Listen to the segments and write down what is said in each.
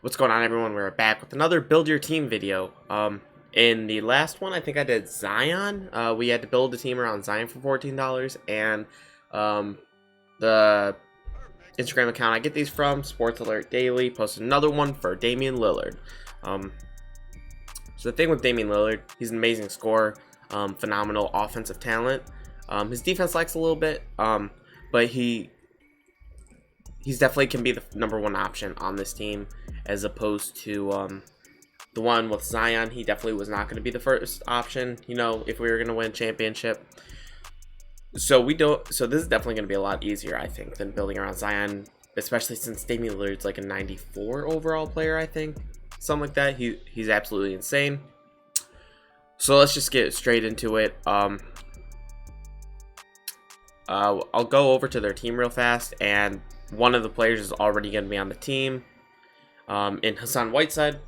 What's going on, everyone? We're back with another build your team video. In the last one, I think I did Zion. We had to build a team around Zion for $14, and the Instagram account I get these from, Sports Alert Daily, posted another one for Damian Lillard. So the thing with Damian Lillard, he's an amazing scorer, phenomenal offensive talent. His defense lacks a little bit, but he's definitely can be the number one option on this team, as opposed to the one with Zion. He definitely was not going to be the first option, if we were going to win a championship. So this is definitely going to be a lot easier, I think, than building around Zion, especially since Damian Lillard's like a 94 overall player, I think. Something like that. He's absolutely insane. So let's just get straight into it. I'll go over to their team real fast, and one of the players is already going to be on the team. In Hassan Whiteside.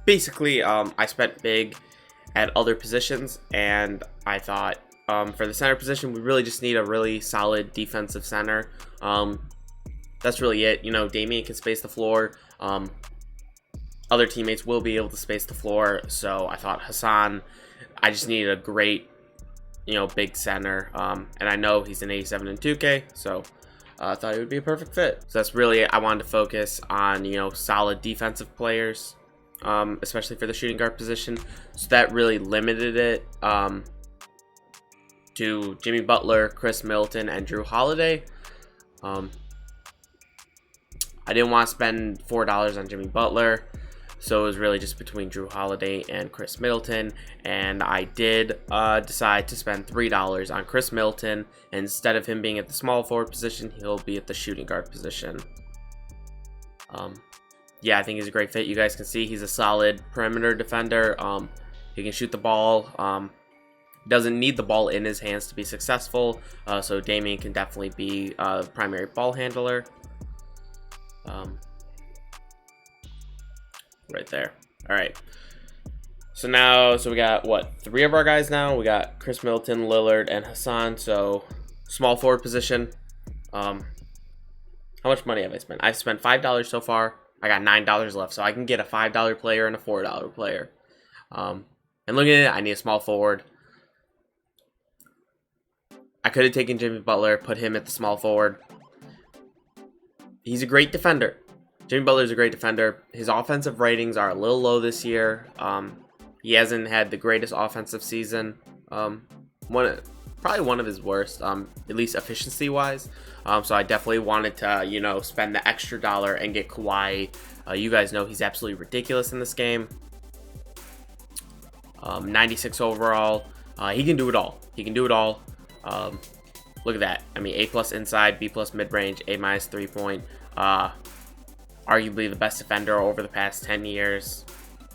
Basically, I spent big at other positions, and I thought for the center position, we really just need a really solid defensive center. That's really it. Damian can space the floor. Other teammates will be able to space the floor. So I thought Hassan, I just needed a great, big center. And I know he's an 87 in 2K, so I thought it would be a perfect fit. So that's really it. I wanted to focus on, solid defensive players, especially for the shooting guard position. So that really limited it to Jimmy Butler, Chris Middleton, and Drew Holiday. I didn't want to spend $4 on Jimmy Butler, so it was really just between Drew Holiday and Chris Middleton, and I did decide to spend $3 on Chris Middleton. Instead of him being at the small forward position, he'll be at the shooting guard position. Yeah, I think he's a great fit. You guys can see he's a solid perimeter defender. He can shoot the ball. Doesn't need the ball in his hands to be successful, so Damian can definitely be a primary ball handler. Right there. All right. So we got three of our guys now. We got Chris Middleton, Lillard, and Hassan. So small forward position. How much money have I spent? I've spent $5 so far. I got $9 left, so I can get a $5 player and a $4 player. And looking at it, I need a small forward. I could have taken Jimmy Butler, put him at the small forward. He's a great defender. Jimmy Butler's a great defender. His offensive ratings are a little low this year. He hasn't had the greatest offensive season. Probably one of his worst, at least efficiency-wise. So I definitely wanted to, spend the extra dollar and get Kawhi. You guys know he's absolutely ridiculous in this game. 96 overall. He can do it all. He can do it all. Look at that. I mean, A+ inside, B+ mid-range, A- 3-point. Arguably the best defender over the past 10 years,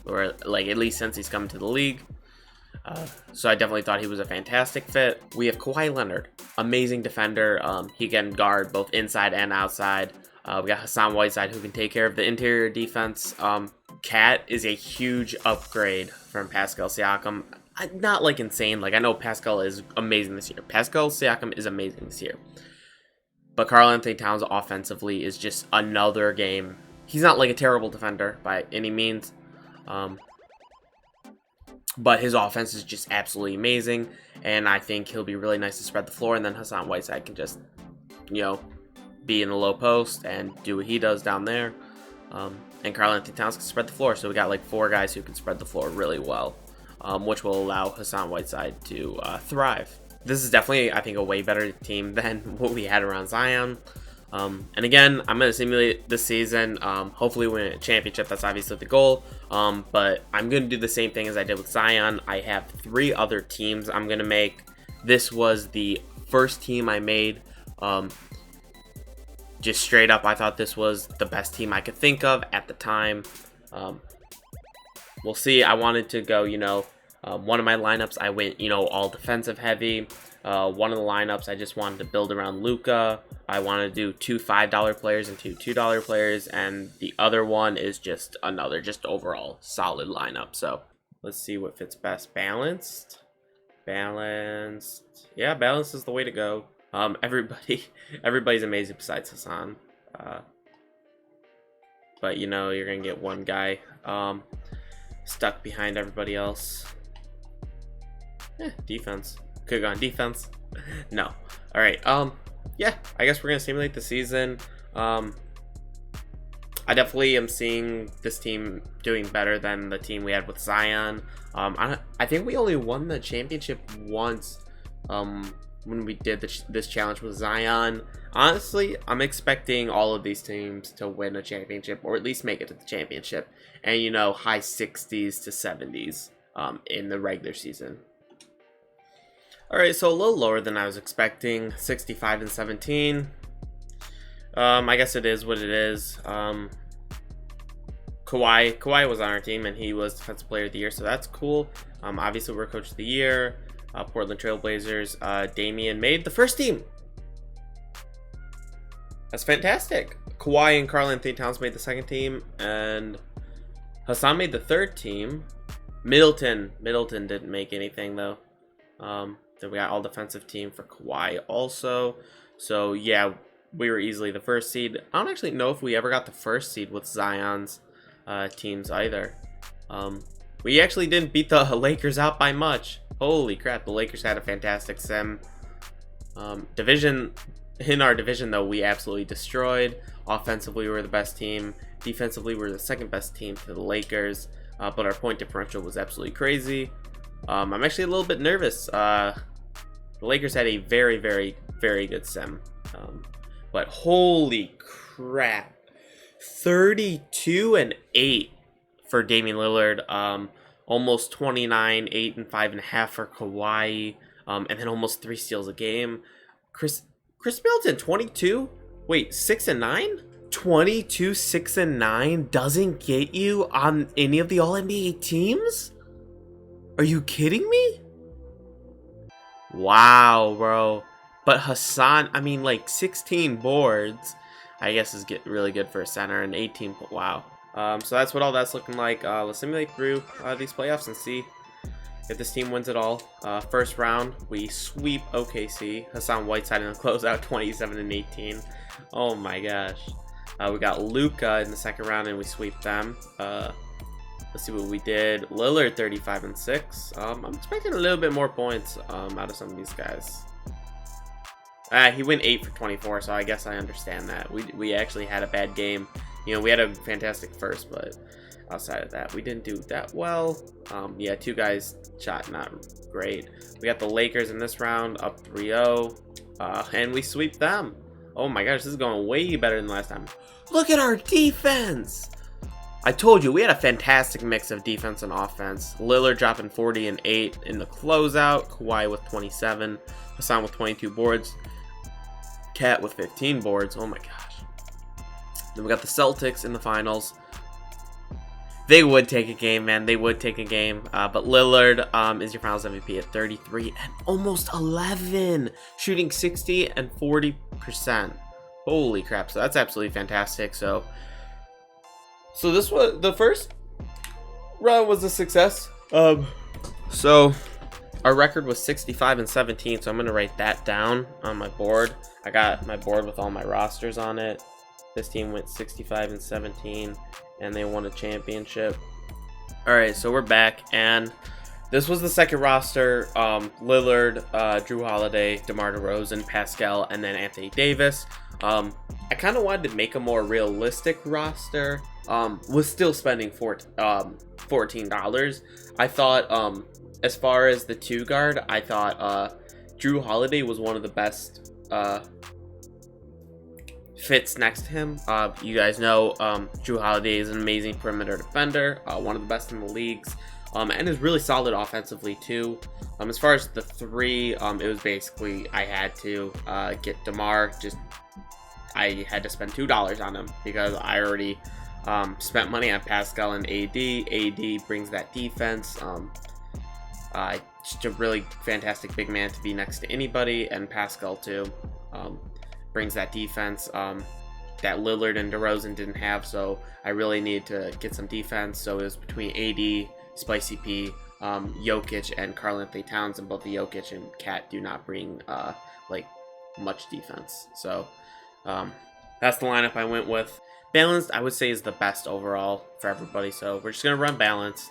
or at least since he's come to the league. So I definitely thought he was a fantastic fit. We have Kawhi Leonard, amazing defender. He can guard both inside and outside. We got Hassan Whiteside, who can take care of the interior defense. Cat is a huge upgrade from Pascal Siakam. Not insane. I know Pascal is amazing this year. Pascal Siakam is amazing this year. But Karl-Anthony Towns offensively is just another game. He's not a terrible defender by any means. But his offense is just absolutely amazing. And I think he'll be really nice to spread the floor. And then Hassan Whiteside can just, be in the low post and do what he does down there. And Karl-Anthony Towns can spread the floor. So we got 4 guys who can spread the floor really well. Which will allow Hassan Whiteside to thrive. This is definitely, I think, a way better team than what we had around Zion. And again, I'm going to simulate this season. Hopefully win a championship. That's obviously the goal. But I'm going to do the same thing as I did with Zion. I have 3 other teams I'm going to make. This was the first team I made. Just straight up, I thought this was the best team I could think of at the time. We'll see. I wanted to go, one of my lineups, I went, all defensive heavy. One of the lineups, I just wanted to build around Luka. I wanted to do 2 $5 players and 2 $2 players. And the other one is just another, just overall solid lineup. So let's see what fits best. Balanced. Yeah, balanced is the way to go. Everybody's amazing besides Hassan. but you know you're gonna get one guy stuck behind everybody else. Defense. Could have gone defense. No. All right. Yeah, I guess we're gonna simulate the season. I definitely am seeing this team doing better than the team we had with Zion. I think we only won the championship once when we did this challenge with Zion. Honestly, I'm expecting all of these teams to win a championship, or at least make it to the championship, and you know, high 60s to 70s in the regular season. Alright, so a little lower than I was expecting, 65 and 17. I guess it is what it is. Kawhi was on our team, and he was Defensive Player of the Year, so that's cool. Obviously, we're Coach of the Year. Portland Trail Blazers. Damian made the first team. That's fantastic. Kawhi and Karl-Anthony Towns made the second team, and Hassan made the third team. Middleton didn't make anything though. Then we got all defensive team for Kawhi also. So yeah, we were easily the first seed. I don't actually know if we ever got the first seed with Zion's teams either. We actually didn't beat the Lakers out by much. Holy crap, the Lakers had a fantastic sim. In our division though, we absolutely destroyed. Offensively, we were the best team. Defensively, we were the second best team to the Lakers. But our point differential was absolutely crazy. I'm actually a little bit nervous. The Lakers had a very, very, very good sim. But holy crap. 32 and 8 for Damian Lillard. Almost 29, 8 and 5.5 for Kawhi. And then almost 3 steals a game. Chris Middleton, 22? Wait, 6 and 9? 22, 6 and 9 doesn't get you on any of the All-NBA teams? Are you kidding me? Wow, bro. But Hassan, I mean, like 16 boards, I guess is really good for a center, and 18. Wow. So that's what all that's looking like. Let's simulate through these playoffs and see if this team wins it all. First round, we sweep OKC. Hassan Whiteside in the closeout, 27 and 18. Oh my gosh. We got Luka in the second round, and we sweep them. Let's see what we did. Lillard, 35 and 6. I'm expecting a little bit more points out of some of these guys. He went 8 for 24, so I guess I understand that. We actually had a bad game. You know, we had a fantastic first, but outside of that, we didn't do that well. Yeah, 2 guys shot not great. We got the Lakers in this round, up 3-0, and we sweep them. Oh my gosh, this is going way better than last time. Look at our defense! I told you, we had a fantastic mix of defense and offense. Lillard dropping 40 and 8 in the closeout. Kawhi with 27. Hassan with 22 boards. Cat with 15 boards. Oh my gosh. Then we got the Celtics in the finals. They would take a game, man. They would take a game. But Lillard is your finals MVP at 33 and almost 11. Shooting 60 and 40%. Holy crap. So that's absolutely fantastic. So this was the first round was a success. So our record was 65 and 17. So I'm going to write that down on my board. I got my board with all my rosters on it. This team went 65 and 17. And they won a championship. Alright, so we're back, and this was the second roster. Lillard, Drew Holiday, DeMar DeRozan, Pascal, and then Anthony Davis. I kind of wanted to make a more realistic roster. Was still spending $14. I thought, as far as the 2 guard, I thought Drew Holiday was one of the best fits next to him. You guys know Drew Holiday is an amazing perimeter defender, one of the best in the leagues, and is really solid offensively too. As far as the 3, it was basically I had to get DeMar. I had to spend $2 on him because I already spent money on Pascal and AD. AD brings that defense. Just a really fantastic big man to be next to anybody, and Pascal too. Brings that defense that Lillard and DeRozan didn't have, so I really needed to get some defense. So it was between AD, Spicy P, Jokic, and Karl-Anthony Towns, and both the Jokic and Cat do not bring like much defense. So that's the lineup I went with. Balanced, I would say, is the best overall for everybody. So we're just gonna run balanced.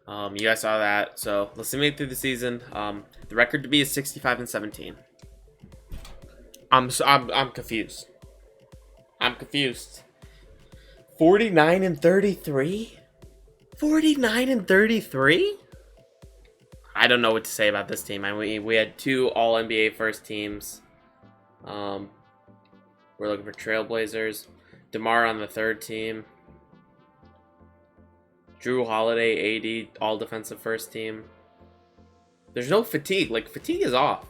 You guys saw that. So let's simulate through the season. The record to be is 65-17. I'm confused. I'm confused. 49-33. 49-33. I don't know what to say about this team. I mean, we had 2 All-NBA first teams. We're looking for Trailblazers. DeMar on the 3rd team. Drew Holiday, AD, all defensive first team. There's no fatigue. Like, fatigue is off.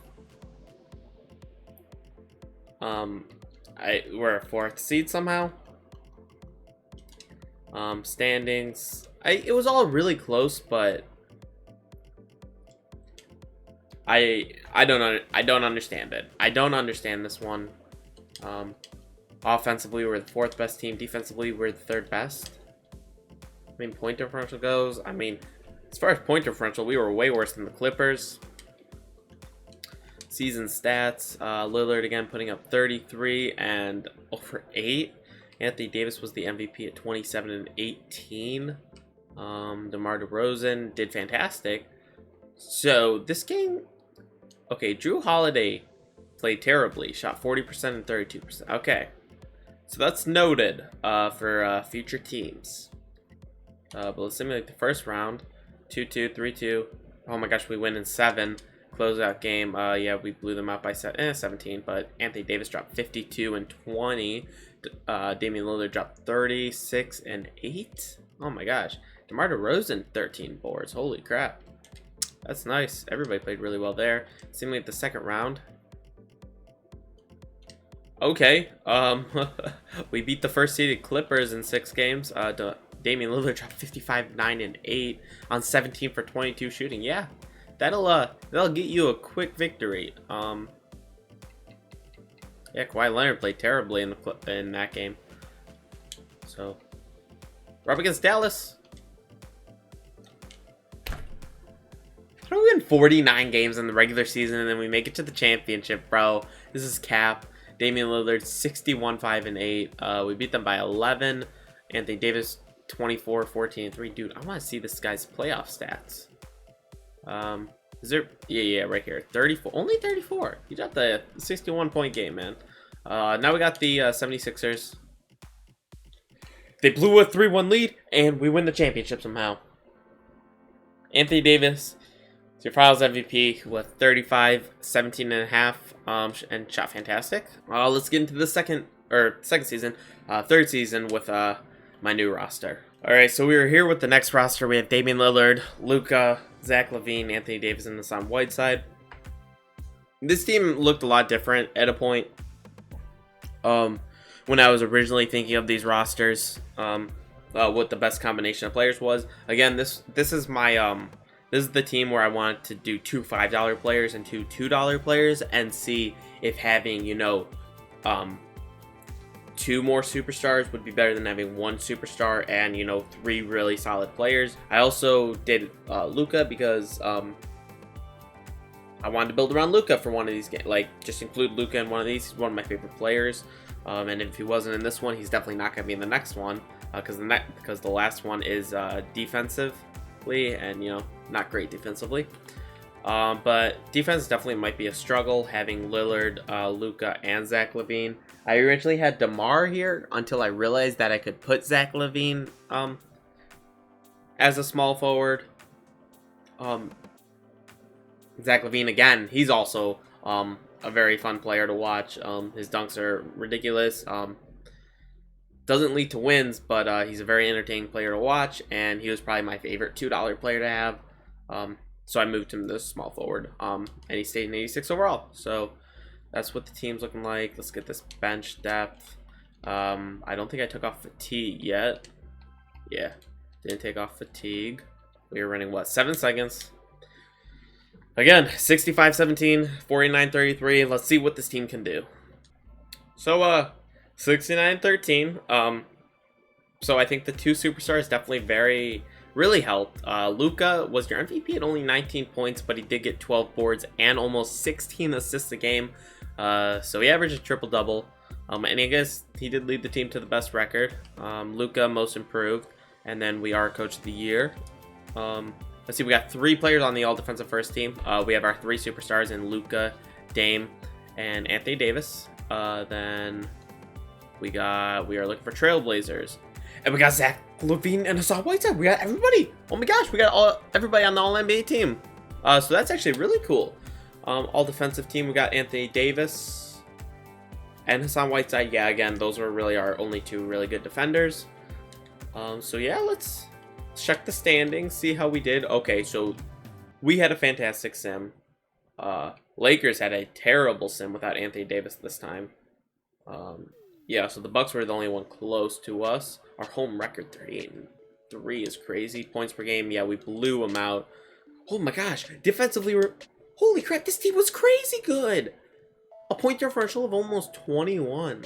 We're a 4th seed somehow. Standings. It was all really close, but I don't understand it. I don't understand this one. Offensively, we're the 4th best team. Defensively, we're the 3rd best. I mean, point differential goes. I mean, as far as point differential, we were way worse than the Clippers. Season stats. Lillard again putting up 33 and over 8. Anthony Davis was the MVP at 27 and 18. DeMar DeRozan did fantastic. So this game, okay, Drew Holiday played terribly. Shot 40% and 32%. Okay, so that's noted for future teams. But let's simulate the first round. 2-2, 3-2. Oh my gosh, we win in 7. Closeout game. Yeah, we blew them out by 17. But Anthony Davis dropped 52 and 20. Damian Lillard dropped 36 and 8. Oh my gosh. DeMar DeRozan 13 boards. Holy crap. That's nice. Everybody played really well there. Simulate the second round. Okay. We beat the first seeded Clippers in 6 games. Damian Lillard dropped 55, 9, and 8 on 17 for 22 shooting. Yeah, that'll get you a quick victory. Yeah, Kawhi Leonard played terribly in that game. So we're up against Dallas. How do we win 49 games in the regular season and then we make it to the championship, bro? This is cap. Damian Lillard 61, 5, and 8. We beat them by 11. Anthony Davis 24, 14, and 3. Dude, I want to see this guy's playoff stats. Is there? Yeah, right here. 34. Only 34. He got the 61-point game, man. Now we got the 76ers. They blew a 3-1 lead, and we win the championship somehow. Anthony Davis is your Finals MVP with 35, 17 and a half, and shot fantastic. Let's get into the third season with my new roster. All right, so we are here with the next roster. We have Damian Lillard, Luka, Zach LaVine, Anthony Davis, and Hassan Whiteside. This team looked a lot different at a point. When I was originally thinking of these rosters, what the best combination of players was. Again, this is my this is the team where I wanted to do 2 $5 players and 2 $2 players and see if having 2 more superstars would be better than having 1 superstar and 3 really solid players. I also did Luka because I wanted to build around Luka for one of these games. Like, just include Luka in one of these. He's one of my favorite players. And if he wasn't in this one, he's definitely not going to be in the next one. Because the last one is defensively and, not great defensively. But defense definitely might be a struggle having Lillard, Luka, and Zach LaVine. I originally had DeMar here until I realized that I could put Zach LaVine as a small forward. Zach LaVine, again, he's also a very fun player to watch. His dunks are ridiculous. Doesn't lead to wins, but he's a very entertaining player to watch, and he was probably my favorite $2 player to have. So I moved him to the small forward, and he stayed in 86 overall. So that's what the team's looking like. Let's get this bench depth. I don't think I took off fatigue yet. Yeah, didn't take off fatigue. We were running, 7 seconds. Again, 65-17, 49-33. Let's see what this team can do. So, 69-13. So I think the 2 superstars definitely really helped. Luka was your MVP at only 19 points, but he did get 12 boards and almost 16 assists a game. So he averaged a triple-double. And I guess he did lead the team to the best record. Luka, most improved. And then we are coach of the year. Let's see, we got 3 players on the all defensive first team. We have our 3 superstars in Luka, Dame, and Anthony Davis. Then we are looking for Trailblazers. And we got Zach LaVine and Hassan Whiteside. We got everybody. Oh my gosh, we got everybody on the all NBA team. So that's actually really cool. All defensive team, we got Anthony Davis and Hassan Whiteside. Yeah, again, those were really our only 2 really good defenders. So yeah, let's check the standings, see how we did. Okay, so we had a fantastic sim. Lakers had a terrible sim without Anthony Davis this time. Yeah, so the Bucks were the only one close to us. Our home record, 38-3, is crazy. Points per game, yeah, we blew them out. Oh my gosh, defensively, holy crap, this team was crazy good. A point differential of almost 21.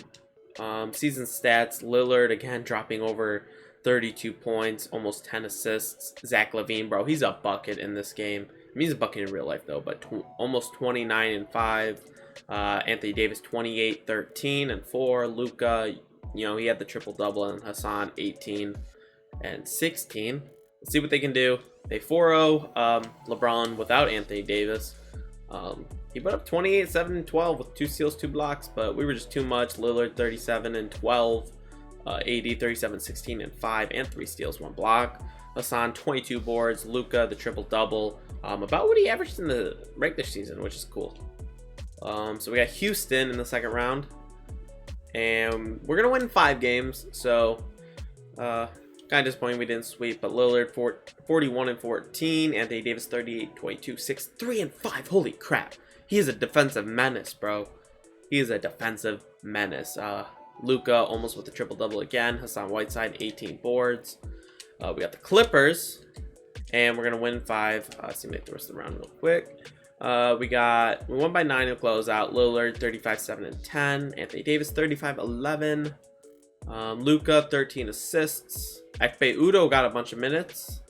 Season stats, Lillard, again, dropping over 32 points, almost 10 assists. Zach LaVine, bro, he's a bucket in this game. I mean, he's a bucket in real life, though, but almost 29 and 5. Anthony Davis, 28, 13, and 4. Luka, you know, he had the triple-double, and Hassan, 18 and 16. Let's see what they can do. They 4-0 LeBron without Anthony Davis. He put up 28, 7, and 12 with 2 steals, 2 blocks, but we were just too much. Lillard, 37 and 12. AD, 37, 16, and 5, and 3 steals, 1 block. Hassan, 22 boards. Luka, the triple-double. About what he averaged in the regular season, which is cool. So we got Houston in the second round. And we're going to win 5 games, so kind of disappointing we didn't sweep. But Lillard, 41 and 14. Anthony Davis, 38, 22, 6, 3, and 5. Holy crap. He is a defensive menace, bro. He is a defensive menace. Luka almost with the triple-double again. Hassan Whiteside, 18 boards. We got the Clippers, and we're going to win 5. Let's see, make the rest of the round real quick. We won by 9 to close out. Lillard, 35, 7, and 10. Anthony Davis, 35, 11. Luka, 13 assists. Ekpe Udo got a bunch of minutes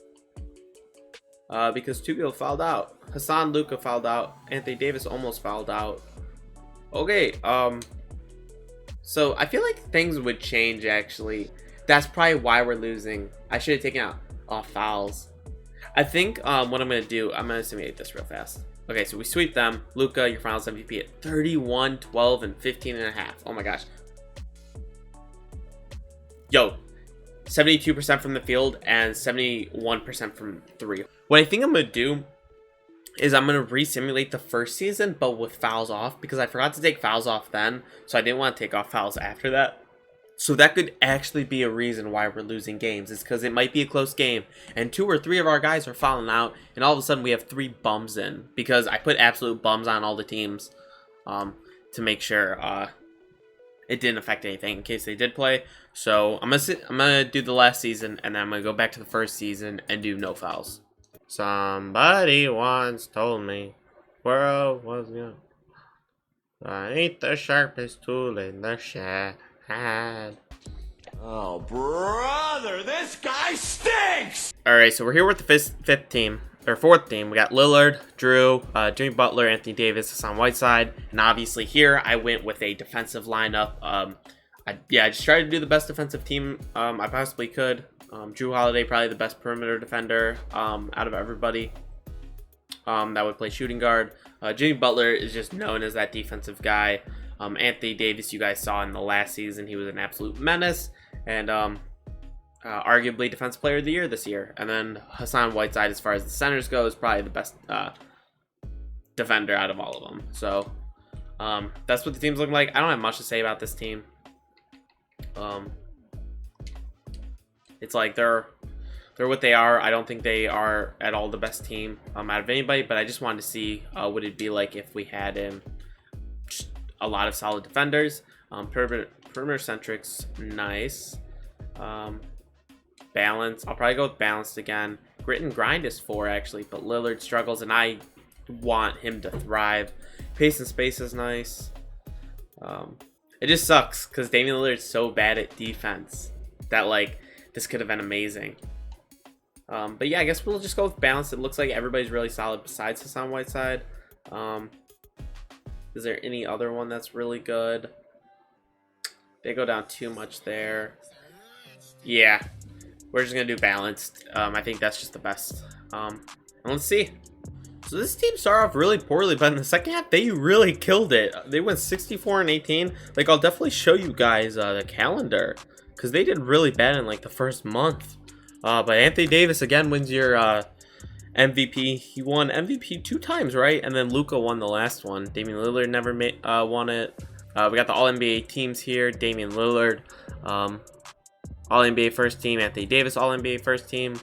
because 2 people fouled out. Hassan, Luka fouled out. Anthony Davis almost fouled out. Okay, so I feel like things would change, actually. That's probably why we're losing. I should have taken out off fouls. I think what I'm going to do, I'm going to simulate this real fast. Okay, so we sweep them. Luka, your finals MVP at 31, 12, and 15 and a half. Oh my gosh. Yo, 72% from the field and 71% from 3. What I think I'm going to do is I'm going to re-simulate the first season, but with fouls off, because I forgot to take fouls off then, so I didn't want to take off fouls after that. So that could actually be a reason why we're losing games, is because it might be a close game, and 2 or 3 of our guys are fouling out, and all of a sudden we have 3 bums in, because I put absolute bums on all the teams to make sure it didn't affect anything in case they did play. So I'm gonna do the last season, and then I'm gonna go back to the first season and do no fouls. Somebody once told me world was young. I ain't the sharpest tool in the shed. Oh, brother, this guy stinks! Alright, so we're here with the fifth team, or fourth team. We got Lillard, Drew, Jimmy Butler, Anthony Davis, Hassan Whiteside, and obviously here I went with a defensive lineup. I just tried to do the best defensive team I possibly could. Drew Holiday, probably the best perimeter defender out of everybody that would play shooting guard. Jimmy Butler is just known as that defensive guy. Anthony Davis, you guys saw in the last season, he was an absolute menace, and arguably Defensive Player of the Year this year. And then Hassan Whiteside, as far as the centers go, is probably the best defender out of all of them. So that's what the team's looking like. I don't have much to say about this team. It's like they're what they are. I don't think they are at all the best team out of anybody, but I just wanted to see what it'd be like if we had a lot of solid defenders. Perimeter centrics, nice. Balance, I'll probably go with balanced again. Grit and grind is 4 actually, but Lillard struggles and I want him to thrive. Pace and space is nice. It just sucks because Damian Lillard is so bad at defense that like this could have been amazing. But yeah, I guess we'll just go with balance. It looks like everybody's really solid besides Hassan Whiteside. Is there any other one that's really good? They go down too much there. Yeah, we're just gonna do balanced. I think that's just the best. And let's see. So this team started off really poorly, but in the second half, they really killed it. They went 64-18. Like, I'll definitely show you guys the calendar, because they did really bad in, like, the first month. But Anthony Davis, again, wins your MVP. He won MVP 2 times, right? And then Luka won the last one. Damian Lillard never won it. We got the All-NBA teams here. Damian Lillard, All-NBA first team. Anthony Davis, All-NBA first team.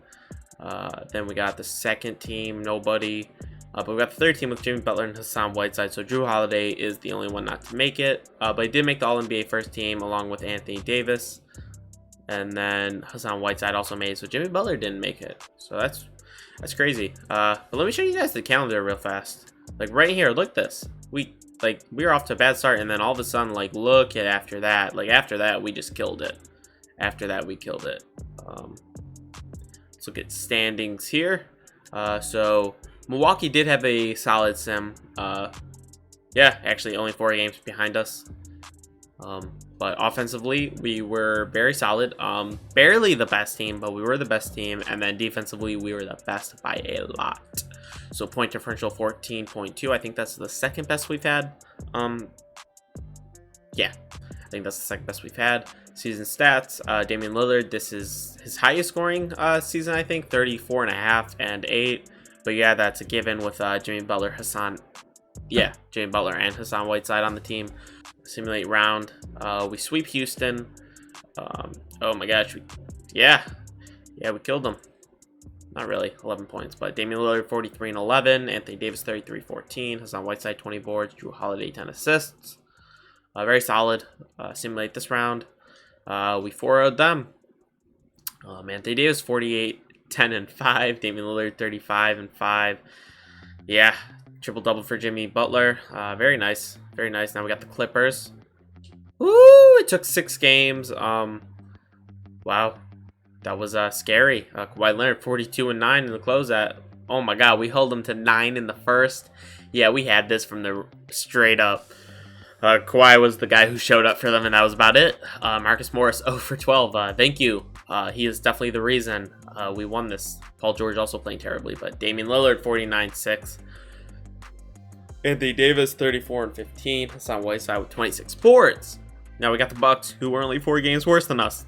Then we got the second team, nobody. But we got the third team with Jimmy Butler and Hassan Whiteside. So Drew Holiday is the only one not to make it. But he did make the All-NBA first team along with Anthony Davis. And then Hassan Whiteside also made it. So Jimmy Butler didn't make it. So that's crazy. But let me show you guys the calendar real fast. Like right here, look at this. We were off to a bad start, and then all of a sudden, like, look at after that. Like after that, we just killed it. After that, we killed it. Let's look at standings here. So Milwaukee did have a solid sim. Yeah, actually only 4 games behind us. But offensively, we were very solid. Barely the best team, but we were the best team. And then defensively, we were the best by a lot. So point differential 14.2. I think that's the second best we've had. Yeah, I think that's the second best we've had. Season stats, Damian Lillard, this is his highest scoring season, I think, 34.5 and 8. But yeah, that's a given with Jimmy Butler, Jimmy Butler and Hassan Whiteside on the team. Simulate round. We sweep Houston. Oh my gosh, we killed them. Not really, 11 points, but Damian Lillard 43 and 11, Anthony Davis 33-14, Hassan Whiteside 20 boards, Drew Holiday 10 assists. Very solid. Simulate this round. We 4-0'd them. Anthony Davis 48, 10 and 5, Damian Lillard 35 and 5. Yeah, triple double for Jimmy Butler. Very nice, very nice. Now we got the Clippers. Woo! It took 6 games. Wow. That was scary. Kawhi Leonard 42 and 9 in the closeout. Oh my God, we held them to 9 in the first. Yeah, we had this from the straight up. Kawhi was the guy who showed up for them, and that was about it. Marcus Morris 0 for 12. Thank you. He is definitely the reason we won this. Paul George also playing terribly, but Damian Lillard 49-6. Anthony Davis 34 and 15. Hassan Whiteside with 26 boards. Now we got the Bucks, who were only 4 games worse than us,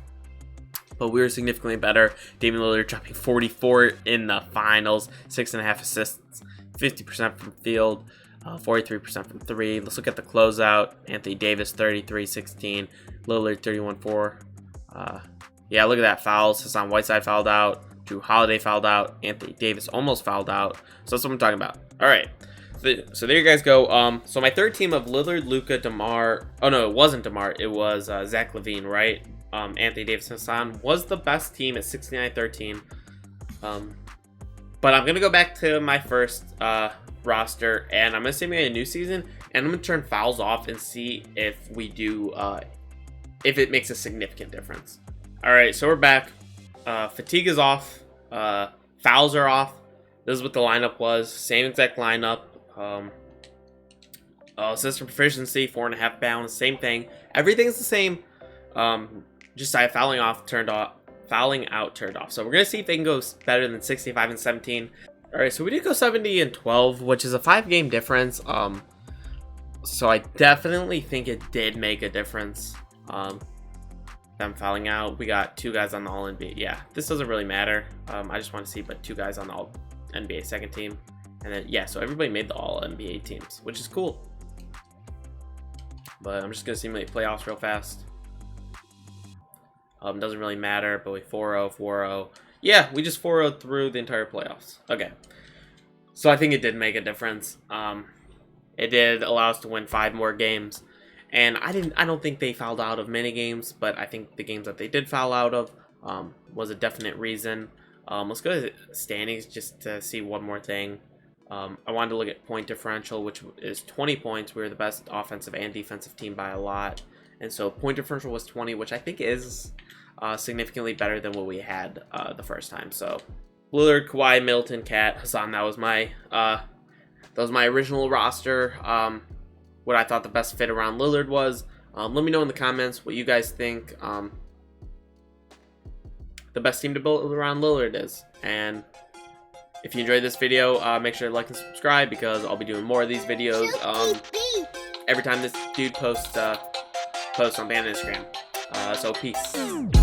but we were significantly better. Damian Lillard dropping 44 in the finals, 6.5 assists, 50% from field, 43% from 3. Let's look at the closeout. Anthony Davis 33-16, Lillard 31-4. Yeah, look at that, fouls. Hassan Whiteside fouled out, Drew Holiday fouled out, Anthony Davis almost fouled out. So that's what I'm talking about. All right. So there you guys go. So my third team of Lillard, Luka, DeMar. Oh no, it wasn't DeMar. It was Zach LaVine, right? Anthony Davis and Hassan was the best team at 69-13. But I'm gonna go back to my first roster, and I'm gonna simulate a new season, and I'm gonna turn fouls off and see if we do if it makes a significant difference. All right, so we're back. Fatigue is off. Fouls are off. This is what the lineup was. Same exact lineup. System proficiency 4.5 bounds. Same thing. Everything's the same. Just I have fouling out turned off. So we're gonna see if they can go better than 65 and 17. All right, so we did go 70 and 12, which is a 5-game difference. So I definitely think it did make a difference. Them fouling out. We got 2 guys on the All NBA. Yeah, this doesn't really matter. I just want to see, but 2 guys on the All NBA second team, and then yeah, so everybody made the All NBA teams, which is cool. But I'm just gonna simulate playoffs real fast. Doesn't really matter, but we 4-0, 4-0. Yeah, we just 4-0 through the entire playoffs. Okay, so I think it did make a difference. It did allow us to win 5 more games, and I don't think they fouled out of many games, but I think the games that they did foul out of was a definite reason. Let's go to standings just to see one more thing. I wanted to look at point differential, which is 20 points. We were the best offensive and defensive team by a lot. And so point differential was 20, which I think is significantly better than what we had the first time. So Lillard, Kawhi, Middleton, Cat, Hassan, that was my original roster. What I thought the best fit around Lillard was. Let me know in the comments what you guys think the best team to build around Lillard is. And if you enjoyed this video, make sure to like and subscribe, because I'll be doing more of these videos every time this dude posts on my Instagram. So peace.